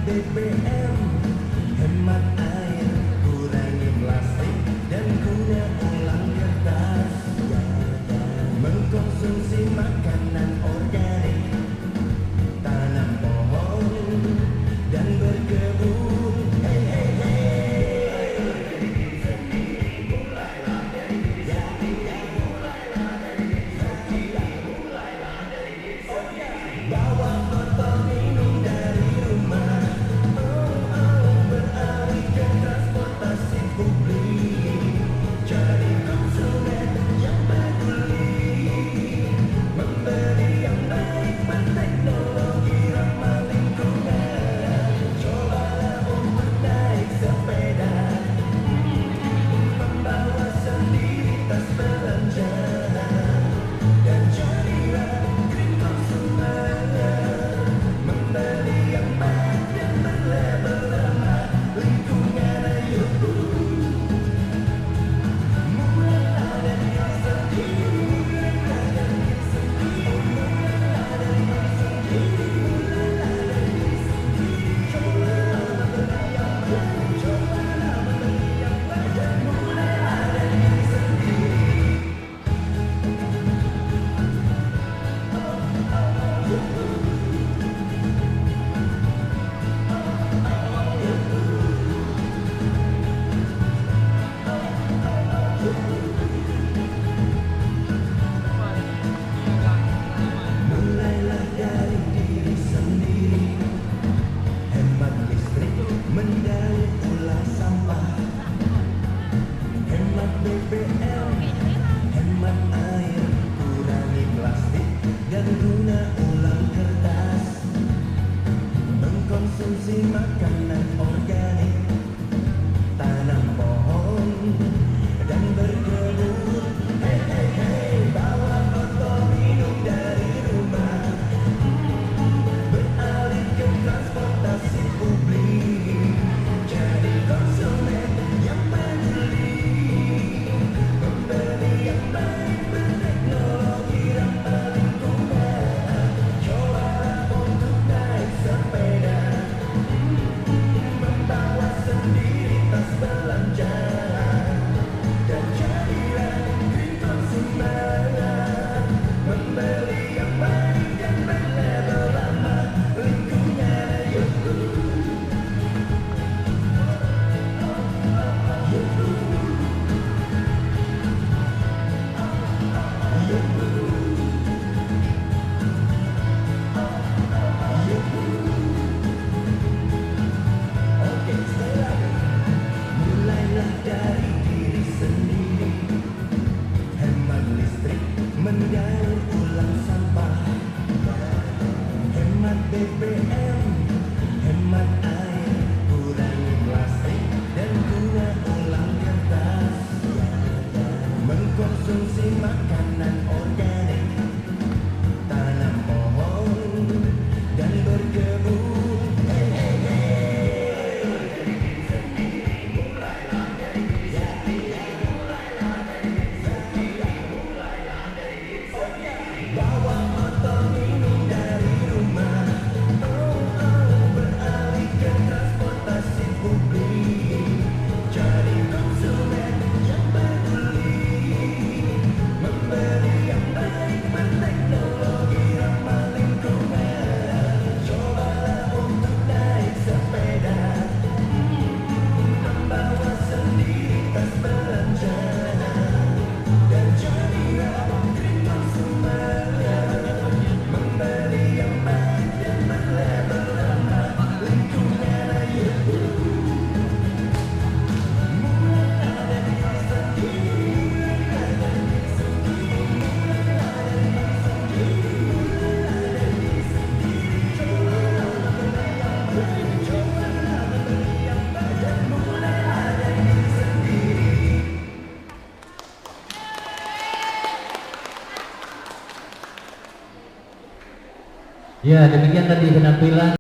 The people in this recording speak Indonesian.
BBM, hemat air, kurangi plastik dan guna ulang kertas. Mengkonsumsi makanan organik, tanam pohon dan berkebun. Hey hey hey, mulailah dari diri sendiri, mulailah dari diri sendiri, mulailah dari diri sendiri. Bawa botol minum dari rumah, beralih ke transportasi publik, jadi konsumen yang peduli, membeli yang baik, berteknologi ramah lingkungan. Cobalah untuk naik sepeda, membawa sendiri tas belanja, dan jadilah green consumer. Membeli yang baik dan berlabel ramah lingkungan. Ayo mulailah dari diri sendiri, mulailah dari diri sendiri, mulailah dari diri sendiri, mulailah dari diri sendiri. Cobalah membeli yang baik, cobalah membeli yang baik, dan mulailah dari diri sendiri. Mulailah dari diri sendiri, hemat listrik, mendaur ulang sampah, hemat BBM, hemat air, kurangi plastik dan guna ulang kertas. Mengkonsumsi makanan organik, tanam pohon dan berkebun. Hey hey hey, bawa botol minum dari rumah, beralih ke transportasi publik, jadi konsumen yang peduli, membeli yang baik, berteknologi ramah lingkungan. Cobalah untuk naik sepeda, membawa sendiri tas belanja, dan jadilah green consumer. Membeli yang baik dan berlabel ramah lingkungan. Ayo oke, sekali lagi. Mulailah dari diri sendiri, hemat listrik, mendaur ulang sampah, hemat BBM, hemat air, kurangi plastik dan guna ulang kertas. Mengkonsumsi makanan organik, tanam pohon dan berkebun. Hey hey hey, mulailah dari diri sendiri, mulailah dari diri sendiri, mulailah dari diri sendiri. Bawa botol minum dari rumah, beralih ke transportasi publik, jadi konsumen yang peduli, membeli yang baik, berteknologi ramah lingkungan. Cobalah untuk naik sepeda, membawa sendiri tas belanja, dan jadilah green consumer. Membeli yang baik dan berlabel ramah lingkungan. Ayo mulailah dari diri sendiri, mulailah dari diri sendiri, mulailah dari diri sendiri, mulailah dari diri sendiri. Cobalah membeli yang baik, cobalah membeli yang baik, dan mulailah dari diri sendiri. Ya, demikian tadi penampilan